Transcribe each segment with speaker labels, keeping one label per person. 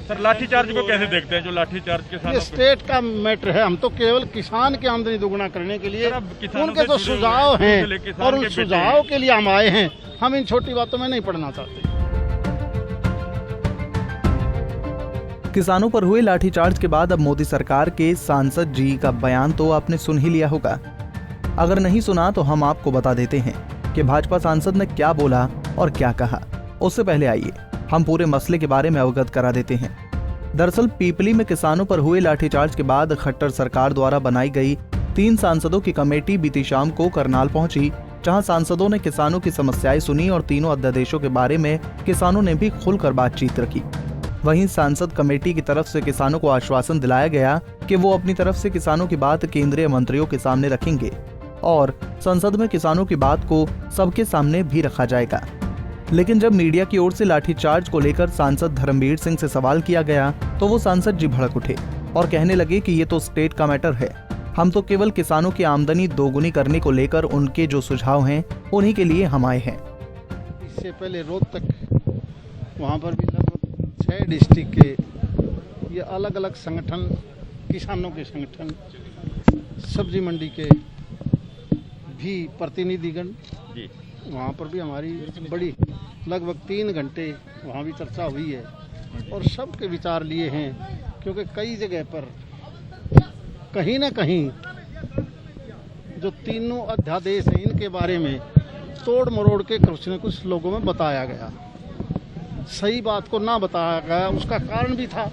Speaker 1: Sir lathi charge को कैसे देखते हैं, जो लाठीचार्ज किसानों
Speaker 2: ये स्टेट का मैटर है। हम तो केवल किसान की आमदनी दोगुना करने के लिए उनके जो सुझाव हैं और उन सुझाव के लिए हम आए हैं। हम इन छोटी बातों में नहीं पड़ना चाहते।
Speaker 3: किसानों पर हुए लाठीचार्ज के बाद अब मोदी सरकार के सांसद जी का बयान तो आपने सुन ही लिया होगा। अगर नहीं सुना तो हम आपको बता देते हैं कि भाजपा सांसद ने क्या बोला और क्या कहा। उससे पहले आइए हम पूरे मसले के बारे में अवगत करा देते हैं। दरअसल पीपली में किसानों पर हुए लाठीचार्ज के बाद खट्टर सरकार द्वारा बनाई गई 3 सांसदों की कमेटी बीती शाम को करनाल पहुंची, जहां सांसदों ने किसानों की समस्याएं सुनी और तीनों अध्यादेशों के बारे में किसानों ने भी खुलकर बातचीत रखी। वहीं सांसद कमेटी की तरफ से किसानों को आश्वासन दिलाया गया कि वो अपनी तरफ से किसानों की बात केंद्रीय मंत्रियों के सामने रखेंगे और संसद में किसानों की बात को सबके सामने भी रखा जाएगा। लेकिन जब मीडिया की ओर से लाठीचार्ज को लेकर सांसद धर्मवीर सिंह से सवाल किया गया तो वो सांसद जी भड़क उठे और कहने लगे कि ये तो स्टेट का मैटर है, हम तो केवल किसानों की आमदनी दोगुनी करने को लेकर उनके जो सुझाव हैं उन्हीं के लिए हम आए हैं।
Speaker 2: इससे पहले रोहतक वहाँ पर भी लगभग 6 डिस्ट्रिक्ट के ये अलग अलग संगठन, किसानों के संगठन, सब्जी मंडी के भी प्रतिनिधिगण, वहाँ पर भी हमारी बड़ी लगभग 3 घंटे वहाँ भी चर्चा हुई है और सबके विचार लिए हैं। क्योंकि कई जगह पर कहीं ना कहीं जो तीनों अध्यादेश हैं इनके बारे में तोड़ मरोड़ के कुछ न कुछ लोगों में बताया गया। सही बात को ना बताया गया, उसका कारण भी था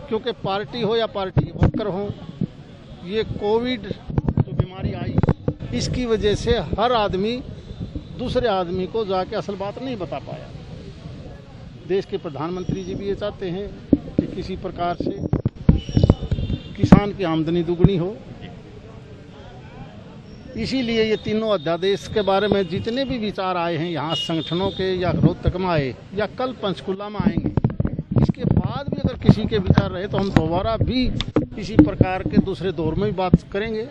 Speaker 2: क्योंकि पार्टी हो या पार्टी वर्कर हो, ये कोविड जो बीमारी आई इसकी वजह से हर आदमी दूसरे आदमी को जाके असल बात नहीं बता पाया। देश के प्रधानमंत्री जी भी ये चाहते हैं कि किसी प्रकार से किसान की आमदनी दुगनी हो। इसीलिए ये तीनों अध्यादेश के बारे में जितने भी विचार आए हैं यहाँ संगठनों के या रोहतक में आए या कल पंचकुला में आएंगे, इसके बाद भी अगर किसी के विचार रहे तो हम दोबारा भी इसी प्रकार के दूसरे दौर में भी बात करेंगे।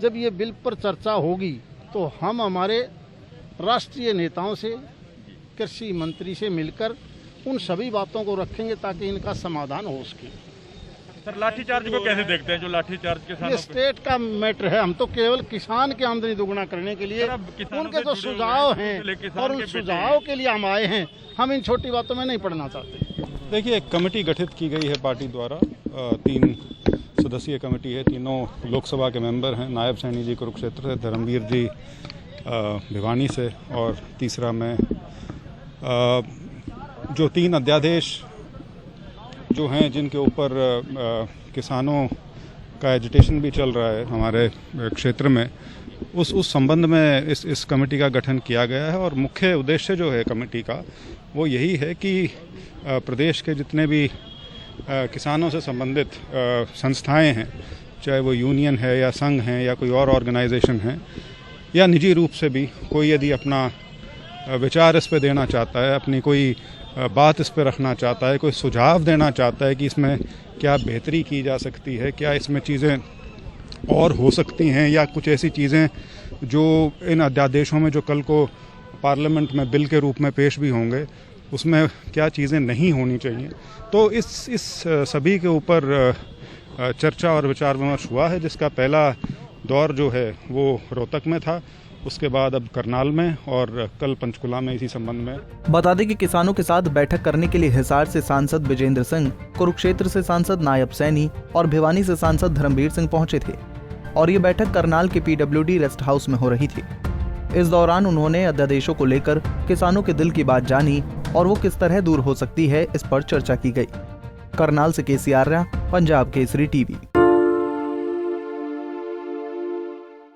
Speaker 2: जब ये बिल पर चर्चा होगी तो हम हमारे राष्ट्रीय नेताओं से, कृषि मंत्री से मिलकर उन सभी बातों को रखेंगे ताकि इनका समाधान हो सके।
Speaker 1: सर लाठीचार्ज को कैसे देखते हैं, जो लाठीचार्ज किसानों
Speaker 2: ये स्टेट का मैटर है। हम तो केवल किसान की आमदनी दोगुना करने के लिए उनके जो सुझाव हैं और उन सुझाव के लिए हम आए हैं। हम इन छोटी बातों में नहीं पड़ना चाहते।
Speaker 4: देखिए, एक कमेटी गठित की गई है पार्टी द्वारा, 3 सदस्यीय कमेटी है। तीनों लोकसभा के मेंबर हैं, नायब सैनी जी कुरुक्षेत्र से, धर्मवीर जी भिवानी से और तीसरा मैं। जो 3 अध्यादेश जो हैं जिनके ऊपर किसानों का एजिटेशन भी चल रहा है हमारे क्षेत्र में, उस संबंध में इस कमेटी का गठन किया गया है। और मुख्य उद्देश्य जो है कमेटी का वो यही है कि प्रदेश के जितने भी किसानों से संबंधित संस्थाएं हैं, चाहे वो यूनियन है या संघ हैं या कोई और ऑर्गेनाइजेशन है या निजी रूप से भी कोई यदि अपना विचार इस पे देना चाहता है, अपनी कोई बात इस पे रखना चाहता है, कोई सुझाव देना चाहता है कि इसमें क्या बेहतरी की जा सकती है, क्या इसमें चीज़ें और हो सकती हैं, या कुछ ऐसी चीज़ें जो इन अध्यादेशों में जो कल को पार्लियामेंट में बिल के रूप में पेश भी होंगे उसमें क्या चीज़ें नहीं होनी चाहिए, तो इस सभी के ऊपर चर्चा और विचार विमर्श हुआ है। जिसका पहला दौर जो है वो रोहतक में था, उसके बाद अब करनाल में और कल पंचकुला में इसी संबंध में।
Speaker 3: बता दें कि किसानों के साथ बैठक करने के लिए हिसार से सांसद विजेंद्र सिंह, कुरुक्षेत्र से सांसद नायब सैनी और भिवानी से सांसद धर्मवीर सिंह पहुंचे थे और ये बैठक करनाल के PWD रेस्ट हाउस में हो रही थी। इस दौरान उन्होंने अध्यादेशों को लेकर किसानों के दिल की बात जानी और वो किस तरह दूर हो सकती है, इस पर चर्चा की गई। करनाल से KC आर्या, पंजाब केसरी TV।